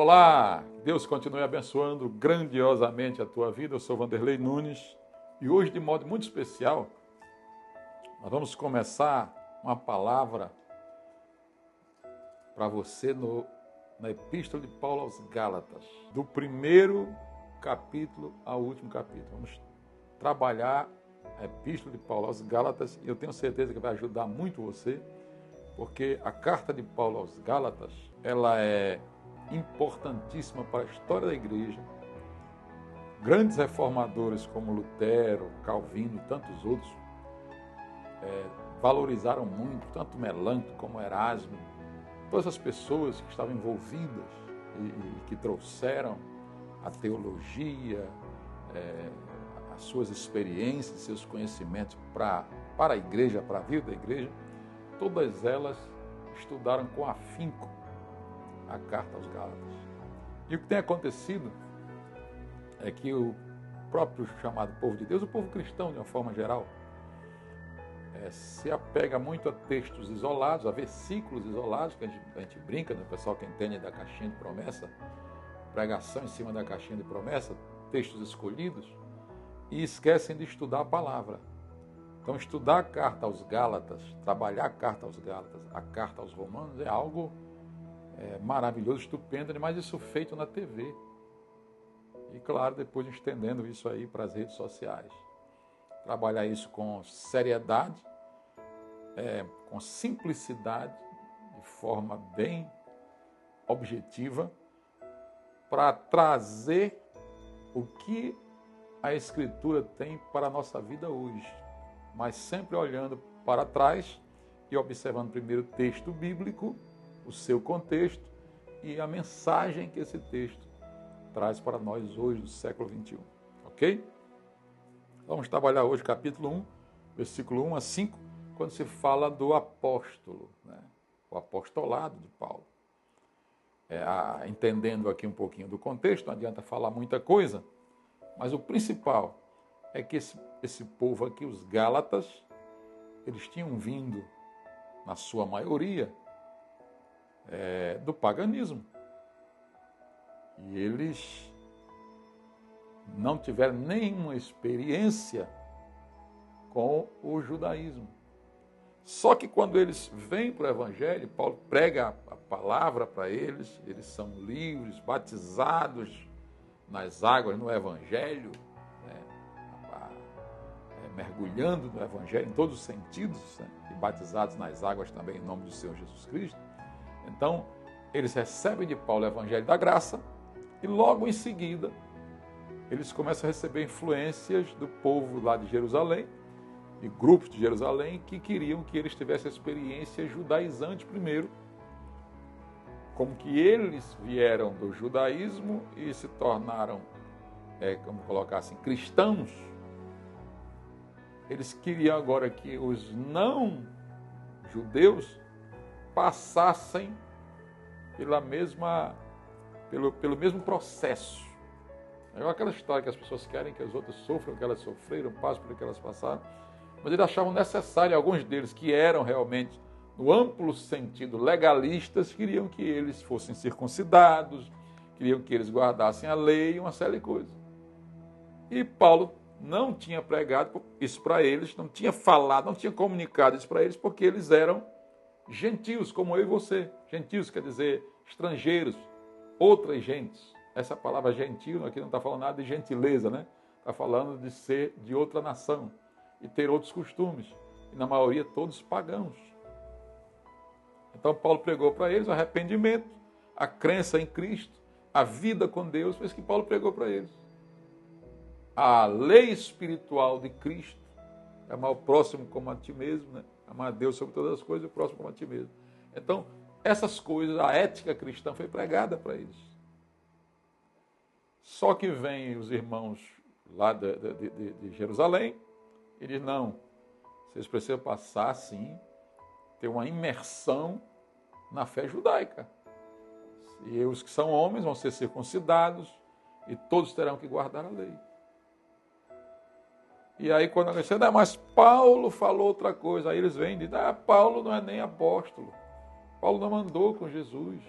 Olá, Deus continue abençoando grandiosamente a tua vida. Eu sou Vanderlei Nunes e hoje, de modo muito especial, nós vamos começar uma palavra para você na Epístola de Paulo aos Gálatas, do primeiro capítulo ao último capítulo. Vamos trabalhar a Epístola de Paulo aos Gálatas e eu tenho certeza que vai ajudar muito você, porque a carta de Paulo aos Gálatas, ela é importantíssima para a história da igreja. Grandes reformadores como Lutero, Calvino e tantos outros valorizaram muito, tanto Melanto como Erasmo, todas as pessoas que estavam envolvidas e que trouxeram a teologia, as suas experiências, seus conhecimentos para a igreja, para a vida da igreja, todas elas estudaram com afinco a carta aos Gálatas. E o que tem acontecido é que o próprio chamado povo de Deus, o povo cristão de uma forma geral, se apega muito a textos isolados, a versículos isolados, que a gente brinca, né? O pessoal que entende da caixinha de promessa, pregação em cima da caixinha de promessa, textos escolhidos, e esquecem de estudar a palavra. Então, estudar a carta aos Gálatas, trabalhar a carta aos Gálatas, a carta aos Romanos, é algo maravilhoso, estupendo, mas isso feito na TV. E, claro, depois estendendo isso aí para as redes sociais. Trabalhar isso com seriedade, com simplicidade, de forma bem objetiva, para trazer o que a Escritura tem para a nossa vida hoje, mas sempre olhando para trás e observando primeiro o texto bíblico, o seu contexto e a mensagem que esse texto traz para nós hoje, do século XXI. Ok? Vamos trabalhar hoje capítulo 1, versículo 1 a 5, quando se fala do apóstolo, né? O apostolado de Paulo. Entendendo aqui um pouquinho do contexto, não adianta falar muita coisa, mas o principal é que esse povo aqui, os Gálatas, eles tinham vindo, na sua maioria, do paganismo. E eles não tiveram nenhuma experiência com o judaísmo. Só que quando eles vêm para o Evangelho, Paulo prega a palavra para eles, eles são livres, batizados nas águas no Evangelho, mergulhando no Evangelho em todos os sentidos, né? E batizados nas águas também em nome do Senhor Jesus Cristo. Então, eles recebem de Paulo o Evangelho da graça e logo em seguida eles começam a receber influências do povo lá de Jerusalém, e grupos de Jerusalém que queriam que eles tivessem a experiência judaizante primeiro, como que eles vieram do judaísmo e se tornaram, como colocar assim, cristãos. Eles queriam agora que os não judeus passassem pelo mesmo processo. É aquela história que as pessoas querem que as outras sofram o que elas sofreram, passem pelo que elas passaram, mas eles achavam necessário, alguns deles que eram realmente, no amplo sentido, legalistas, queriam que eles fossem circuncidados, queriam que eles guardassem a lei e uma série de coisas. E Paulo não tinha pregado isso para eles, não tinha falado, não tinha comunicado isso para eles, porque eles eram gentios, como eu e você. Gentios quer dizer estrangeiros, outras gentes. Essa palavra gentil aqui não está falando nada de gentileza, né? Está falando de ser de outra nação e ter outros costumes. E na maioria todos pagãos. Então Paulo pregou para eles o arrependimento, a crença em Cristo, a vida com Deus, foi isso que Paulo pregou para eles. A lei espiritual de Cristo, amar o próximo como a ti mesmo, né? Amar a Deus sobre todas as coisas e o próximo como a ti mesmo. Então, essas coisas, a ética cristã foi pregada para eles. Só que vêm os irmãos lá de Jerusalém e dizem, não, vocês precisam passar, sim, ter uma imersão na fé judaica. E os que são homens vão ser circuncidados e todos terão que guardar a lei. E aí quando alguém diz, mas Paulo falou outra coisa, aí eles vêm e dizem, Paulo não é nem apóstolo, Paulo não andou com Jesus,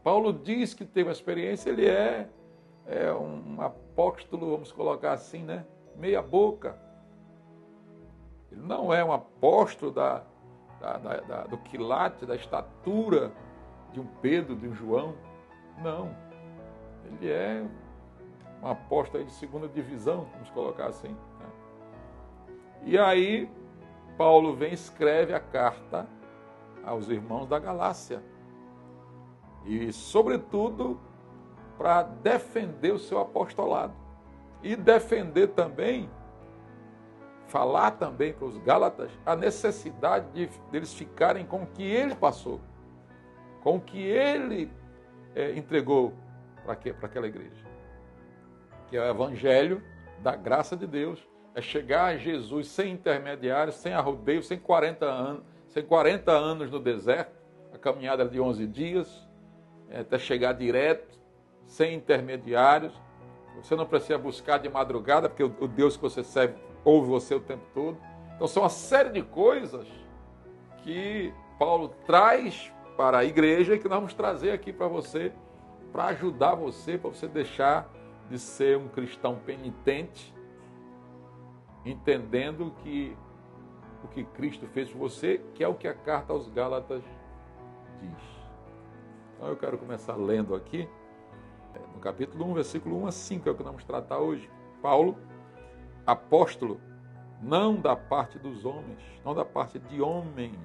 Paulo diz que teve uma experiência, ele é um apóstolo, vamos colocar assim, né? Meia boca. Ele não é um apóstolo do quilate, da estatura de um Pedro, de um João. Não. Ele é um apóstolo de segunda divisão, vamos colocar assim. Né? E aí, Paulo vem e escreve a carta aos irmãos da Galácia. E, sobretudo, para defender o seu apostolado. E defender também, falar também para os Gálatas a necessidade deles ficarem com o que ele passou, com o que ele entregou para aquela igreja. Que é o evangelho da graça de Deus. É chegar a Jesus sem intermediários, sem arrodeio, sem 40 anos no deserto. A caminhada de 11 dias, até chegar direto, sem intermediários. Você não precisa buscar de madrugada, porque o Deus que você serve ouve você o tempo todo. Então são uma série de coisas que Paulo traz para a igreja e que nós vamos trazer aqui para você, para ajudar você, para você deixar de ser um cristão penitente, entendendo que o que Cristo fez por você, que é o que a carta aos Gálatas diz. Então eu quero começar lendo aqui, no capítulo 1, versículo 1 a 5, é o que nós vamos tratar hoje. Paulo, apóstolo, não da parte dos homens, não da parte de homens.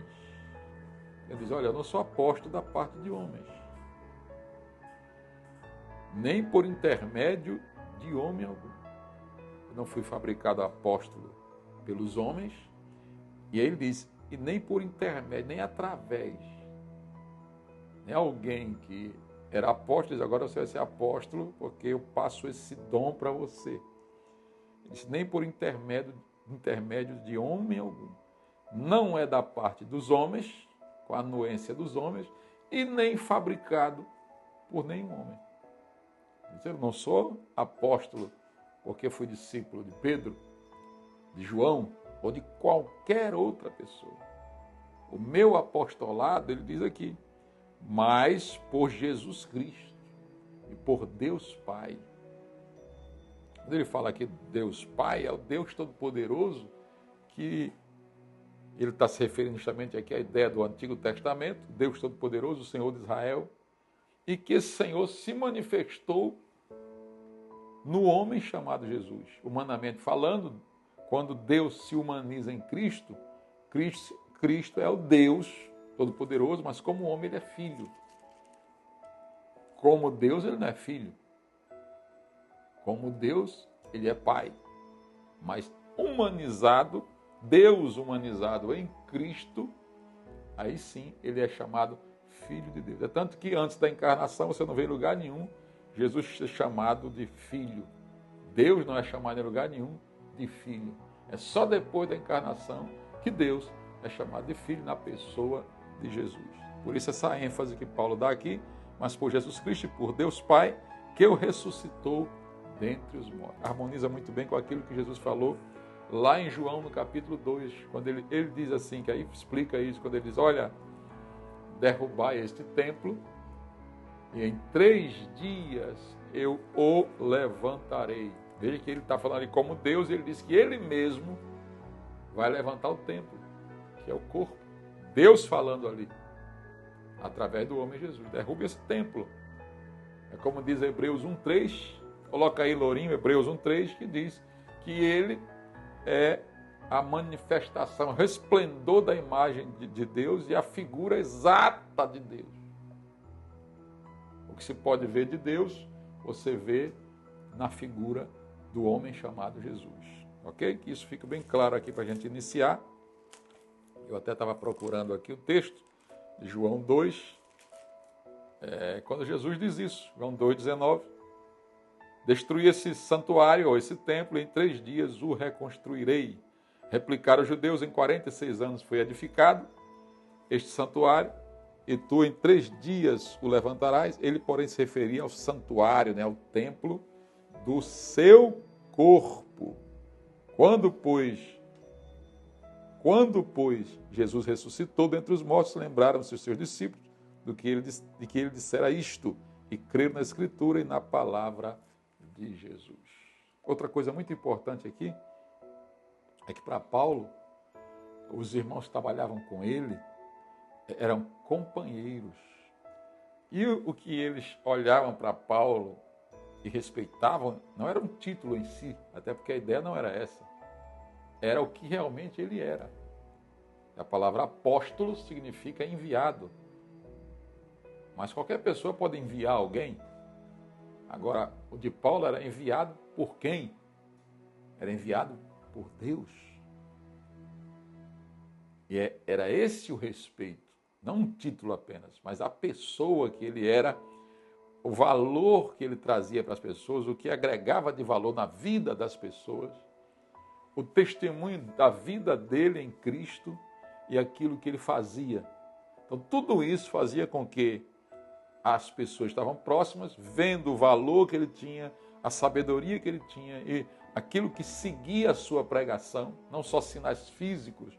Ele diz, olha, eu não sou apóstolo da parte de homens, nem por intermédio de homem algum. Eu não fui fabricado apóstolo pelos homens, e aí ele diz, e nem por intermédio, nem através, nem alguém que era apóstolo, diz, agora você vai ser apóstolo, porque eu passo esse dom para você. Ele diz, nem por intermédio de homem algum. Não é da parte dos homens, com a anuência dos homens, e nem fabricado por nenhum homem. Eu não sou apóstolo porque fui discípulo de Pedro, de João ou de qualquer outra pessoa. O meu apostolado, ele diz aqui, mas por Jesus Cristo e por Deus Pai. Quando ele fala aqui Deus Pai, é o Deus Todo-Poderoso, que ele está se referindo justamente aqui à ideia do Antigo Testamento, Deus Todo-Poderoso, o Senhor de Israel, e que esse Senhor se manifestou no homem chamado Jesus. Humanamente falando, quando Deus se humaniza em Cristo, Cristo é o Deus Todo-Poderoso, mas como homem ele é filho. Como Deus ele não é filho. Como Deus ele é pai. Mas humanizado, Deus humanizado em Cristo, aí sim ele é chamado Filho de Deus. É tanto que antes da encarnação você não vê em lugar nenhum Jesus é chamado de filho. Deus não é chamado em lugar nenhum de filho. É só depois da encarnação que Deus é chamado de filho na pessoa de Jesus. Por isso essa ênfase que Paulo dá aqui, mas por Jesus Cristo e por Deus Pai, que o ressuscitou dentre os mortos. Harmoniza muito bem com aquilo que Jesus falou lá em João, no capítulo 2, quando ele diz assim, que aí explica isso, quando ele diz, olha, derrubai este templo, e em 3 dias eu o levantarei. Veja que ele está falando ali como Deus, e ele diz que ele mesmo vai levantar o templo, que é o corpo. Deus falando ali, através do homem Jesus. Derrube esse templo. É como diz Hebreus 1:3, coloca aí, Lourinho, Hebreus 1:3, que diz que ele é a manifestação, o resplendor da imagem de Deus e a figura exata de Deus. O que se pode ver de Deus, você vê na figura do homem chamado Jesus. Ok? Que isso fique bem claro aqui para a gente iniciar. Eu até estava procurando aqui o texto de João 2, quando Jesus diz isso, João 2,19. Destruí esse santuário, ou esse templo, em 3 dias o reconstruirei. Replicaram os judeus, em 46 anos foi edificado este santuário, e tu em 3 dias o levantarás. Ele, porém, se referia ao santuário, ao templo do seu corpo. Quando, pois, Jesus ressuscitou dentre os mortos, lembraram-se os seus discípulos de que ele dissera isto e crer na Escritura e na palavra de Jesus. Outra coisa muito importante aqui é que para Paulo, os irmãos que trabalhavam com ele eram companheiros. E o que eles olhavam para Paulo e respeitavam não era um título em si, até porque a ideia não era essa. Era o que realmente ele era. A palavra apóstolo significa enviado. Mas qualquer pessoa pode enviar alguém. Agora, o de Paulo era enviado por quem? Era enviado por Deus. E era esse o respeito. Não um título apenas, mas a pessoa que ele era, o valor que ele trazia para as pessoas, o que agregava de valor na vida das pessoas, o testemunho da vida dele em Cristo e aquilo que ele fazia. Então, tudo isso fazia com que as pessoas estavam próximas, vendo o valor que ele tinha, a sabedoria que ele tinha e aquilo que seguia a sua pregação, não só sinais físicos,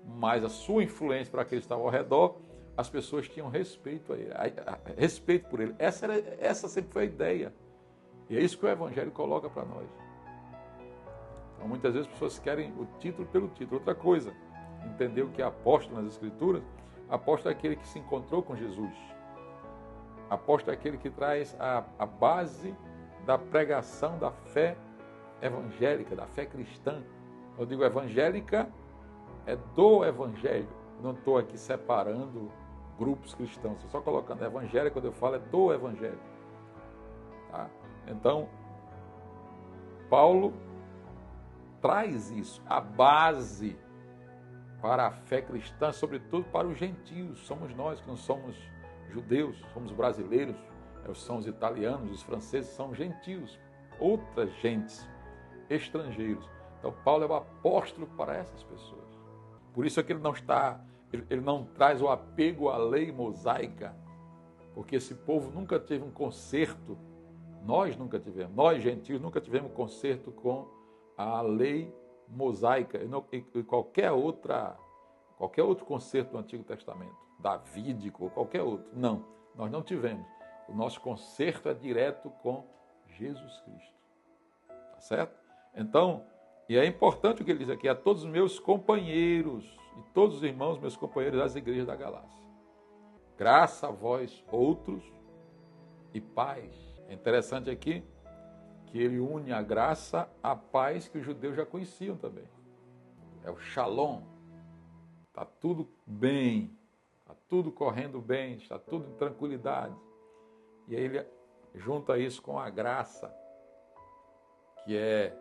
mas a sua influência para aqueles que estavam ao redor, as pessoas tinham respeito a ele, respeito por ele. Essa sempre foi a ideia. E é isso que o Evangelho coloca para nós. Então, muitas vezes as pessoas querem o título pelo título. Outra coisa, entender o que é apóstolo nas Escrituras, apóstolo é aquele que se encontrou com Jesus. Apóstolo é aquele que traz a base da pregação da fé evangélica, da fé cristã. Eu digo evangélica, é do Evangelho. Não estou aqui separando grupos cristãos, estou só colocando evangélico, quando eu falo é do Evangelho. Tá? Então, Paulo traz isso, a base para a fé cristã, sobretudo para os gentios. Somos nós que não somos judeus, somos brasileiros, são os italianos, os franceses, são gentios, outras gentes, estrangeiros. Então, Paulo é o apóstolo para essas pessoas. Por isso é que ele não traz o apego à lei mosaica, porque esse povo nunca teve um conserto, nós gentios nunca tivemos conserto com a lei mosaica e qualquer outro conserto do Antigo Testamento, davídico ou qualquer outro. Não, nós não tivemos. O nosso conserto é direto com Jesus Cristo. Tá certo? Então, e é importante o que ele diz aqui, a todos os meus companheiros e todos os irmãos, meus companheiros das igrejas da Galácia. Graça a vós outros e paz. É interessante aqui que ele une a graça à paz que os judeus já conheciam também. É o shalom. Está tudo bem, está tudo correndo bem, está tudo em tranquilidade. E aí ele junta isso com a graça, que é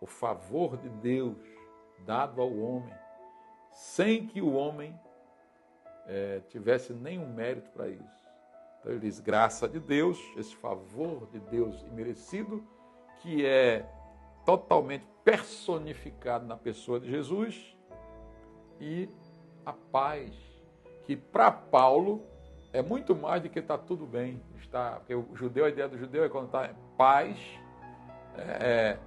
o favor de Deus dado ao homem, sem que o homem tivesse nenhum mérito para isso. Então ele diz, graça de Deus, esse favor de Deus imerecido, que é totalmente personificado na pessoa de Jesus, e a paz, que para Paulo é muito mais do que está tudo bem. Porque o judeu, a ideia do judeu é quando está em paz, é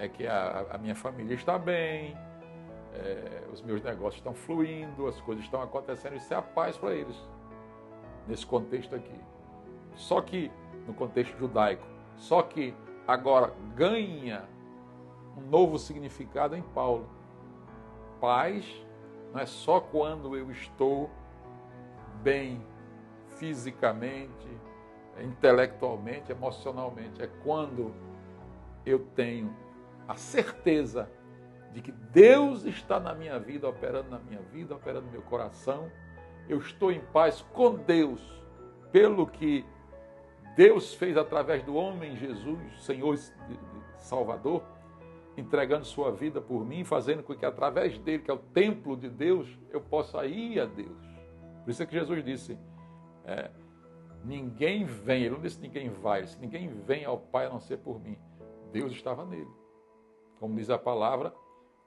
que a minha família está bem, os meus negócios estão fluindo, as coisas estão acontecendo, isso é a paz para eles, nesse contexto aqui. Só que, no contexto judaico, só que agora ganha um novo significado em Paulo. Paz não é só quando eu estou bem fisicamente, intelectualmente, emocionalmente, é quando eu tenho a certeza de que Deus está na minha vida, operando na minha vida, operando no meu coração. Eu estou em paz com Deus, pelo que Deus fez através do homem Jesus, Senhor e Salvador, entregando sua vida por mim, fazendo com que através dele, que é o templo de Deus, eu possa ir a Deus. Por isso é que Jesus disse, ninguém vem, ele não disse ninguém vai, ele disse, ninguém vem ao Pai a não ser por mim. Deus estava nele. Como diz a palavra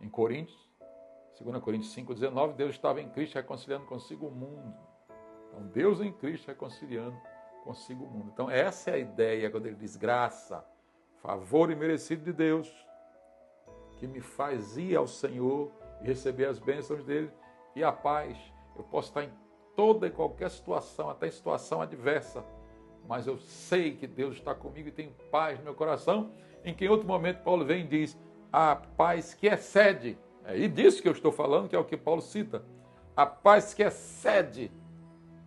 em Coríntios, 2 Coríntios 5,19, Deus estava em Cristo reconciliando consigo o mundo. Então, Deus em Cristo reconciliando consigo o mundo. Então, essa é a ideia quando ele diz graça, favor imerecido de Deus, que me faz ir ao Senhor e receber as bênçãos dele, e a paz. Eu posso estar em toda e qualquer situação, até em situação adversa. Mas eu sei que Deus está comigo e tenho paz no meu coração, em que em outro momento Paulo vem e diz, a paz que excede, e disso que eu estou falando, que é o que Paulo cita, a paz que excede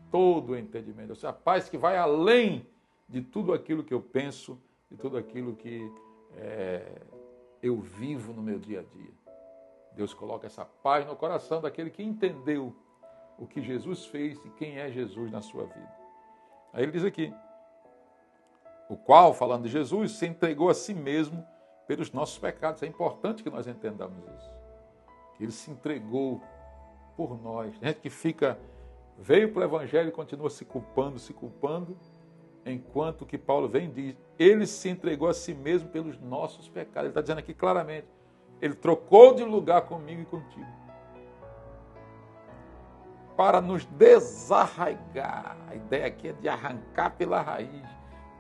todo o entendimento, ou seja, a paz que vai além de tudo aquilo que eu penso, de tudo aquilo que eu vivo no meu dia a dia. Deus coloca essa paz no coração daquele que entendeu o que Jesus fez e quem é Jesus na sua vida. Aí ele diz aqui, o qual, falando de Jesus, se entregou a si mesmo pelos nossos pecados. É importante que nós entendamos isso. Que ele se entregou por nós. Tem gente que veio para o Evangelho e continua se culpando, enquanto que Paulo vem e diz, ele se entregou a si mesmo pelos nossos pecados. Ele está dizendo aqui claramente, ele trocou de lugar comigo e contigo, para nos desarraigar. A ideia aqui é de arrancar pela raiz,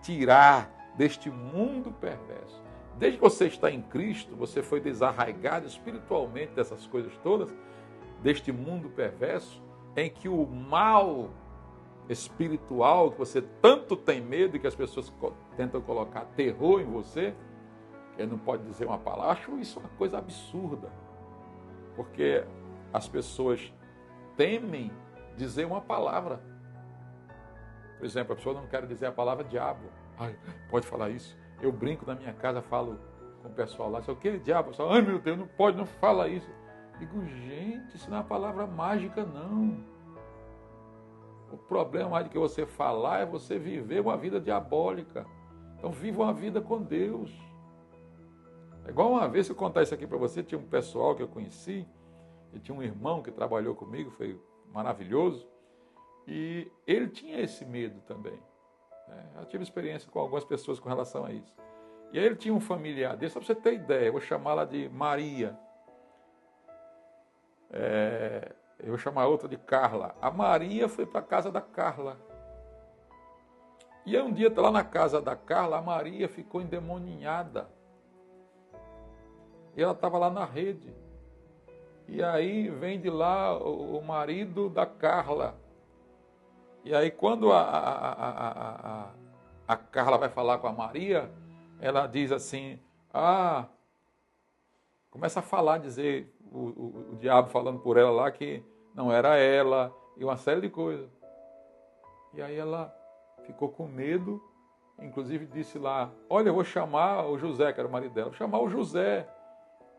tirar deste mundo perverso. Desde que você está em Cristo, você foi desarraigado espiritualmente dessas coisas todas, deste mundo perverso, em que o mal espiritual, que você tanto tem medo e que as pessoas tentam colocar terror em você, ele não pode dizer uma palavra. Eu acho isso uma coisa absurda, porque as pessoas temem dizer uma palavra. Por exemplo, a pessoa não quer dizer a palavra diabo. Ai, pode falar isso? Eu brinco na minha casa, falo com o pessoal lá, o que diabo? Pessoal, ai meu Deus, não pode, não fala isso. Digo, gente, isso não é uma palavra mágica, não. O problema de que você falar é você viver uma vida diabólica. Então viva uma vida com Deus. É igual uma vez, se eu contar isso aqui para você, tinha um pessoal que eu conheci, e tinha um irmão que trabalhou comigo, foi maravilhoso, e ele tinha esse medo também. Eu tive experiência com algumas pessoas com relação a isso. E aí ele tinha um familiar dele, só para você ter ideia, eu vou chamá-la de Maria. Eu vou chamar a outra de Carla. A Maria foi para a casa da Carla. E aí um dia, lá na casa da Carla, a Maria ficou endemoninhada. E ela estava lá na rede. E aí vem de lá o marido da Carla. E aí quando a Carla vai falar com a Maria, ela diz assim, começa a falar, dizer, o diabo falando por ela lá que não era ela, e uma série de coisas. E aí ela ficou com medo, inclusive disse lá, olha, eu vou chamar o José, que era o marido dela, vou chamar o José.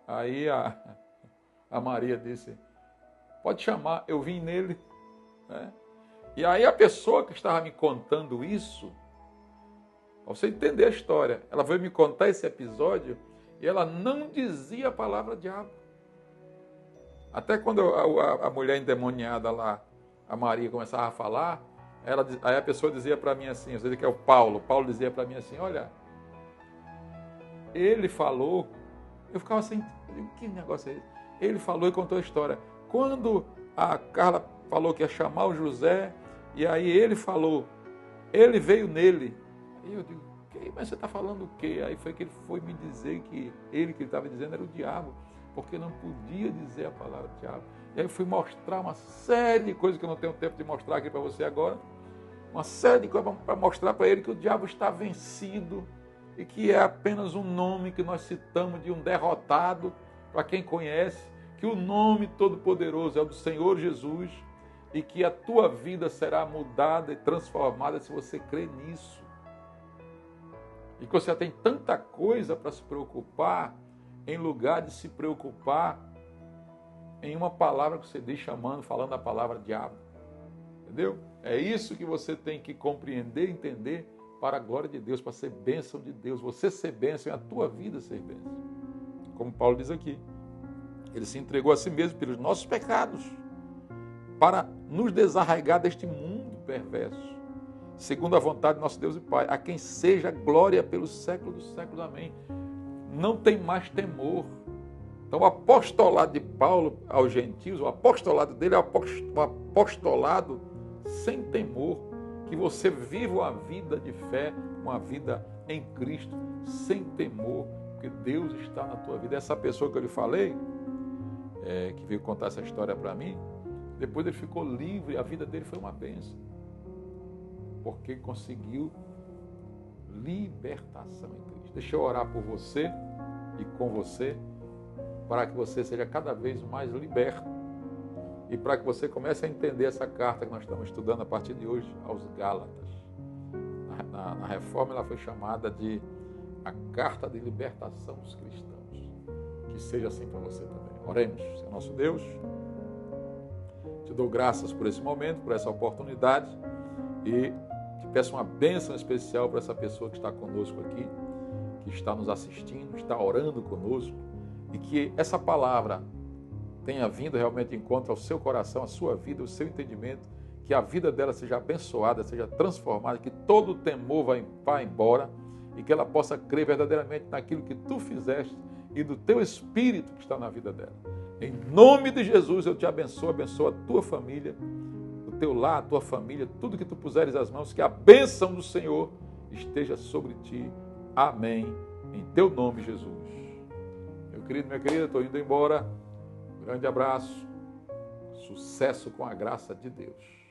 Aí a Maria disse, pode chamar, eu vim nele. E aí a pessoa que estava me contando isso, para você entender a história, ela veio me contar esse episódio e ela não dizia a palavra diabo. Até quando a mulher endemoniada lá, a Maria, começava a falar, aí a pessoa dizia para mim assim, eu sei que é o Paulo dizia para mim assim, olha, ele falou, eu ficava assim, que negócio é esse? Ele falou e contou a história. Quando a Carla falou que ia chamar o José, e aí ele falou, ele veio nele. E eu digo, mas você está falando o quê? Aí foi que ele foi me dizer que ele estava dizendo era o diabo, porque não podia dizer a palavra diabo. E aí eu fui mostrar uma série de coisas que eu não tenho tempo de mostrar aqui para você agora, uma série de coisas para mostrar para ele que o diabo está vencido e que é apenas um nome que nós citamos de um derrotado, para quem conhece, que o nome todo-poderoso é o do Senhor Jesus e que a tua vida será mudada e transformada se você crer nisso. E que você tem tanta coisa para se preocupar, em lugar de se preocupar em uma palavra que você diz chamando, falando a palavra diabo. Entendeu? É isso que você tem que compreender, entender, para a glória de Deus, para ser bênção de Deus. Você ser bênção e a tua vida ser bênção. Como Paulo diz aqui. Ele se entregou a si mesmo pelos nossos pecados, para nos desarraigar deste mundo perverso, segundo a vontade de nosso Deus e Pai, a quem seja glória pelos séculos dos séculos. Amém. Não tem mais temor. Então o apostolado de Paulo aos gentios, o apostolado dele é o apostolado sem temor, que você viva uma vida de fé, uma vida em Cristo, sem temor, porque Deus está na tua vida. Essa pessoa que eu lhe falei, que veio contar essa história para mim, Depois ele ficou livre, a vida dele foi uma bênção. Porque conseguiu libertação em Cristo. Deixa eu orar por você e com você, para que você seja cada vez mais liberto e para que você comece a entender essa carta que nós estamos estudando a partir de hoje aos Gálatas. Na Reforma ela foi chamada de a carta de libertação dos cristãos. Que seja assim para você também. Oremos. Senhor nosso Deus, te dou graças por esse momento, por essa oportunidade e te peço uma bênção especial para essa pessoa que está conosco aqui, que está nos assistindo, está orando conosco, e que essa palavra tenha vindo realmente em encontro ao seu coração, à sua vida, ao seu entendimento, que a vida dela seja abençoada, seja transformada, que todo o temor vá embora e que ela possa crer verdadeiramente naquilo que tu fizeste e do teu Espírito que está na vida dela. Em nome de Jesus eu te abençoo, abençoo a tua família, o teu lar, a tua família, tudo que tu puseres as mãos, que a bênção do Senhor esteja sobre ti. Amém. Em teu nome, Jesus. Meu querido, minha querida, estou indo embora. Grande abraço. Sucesso com a graça de Deus.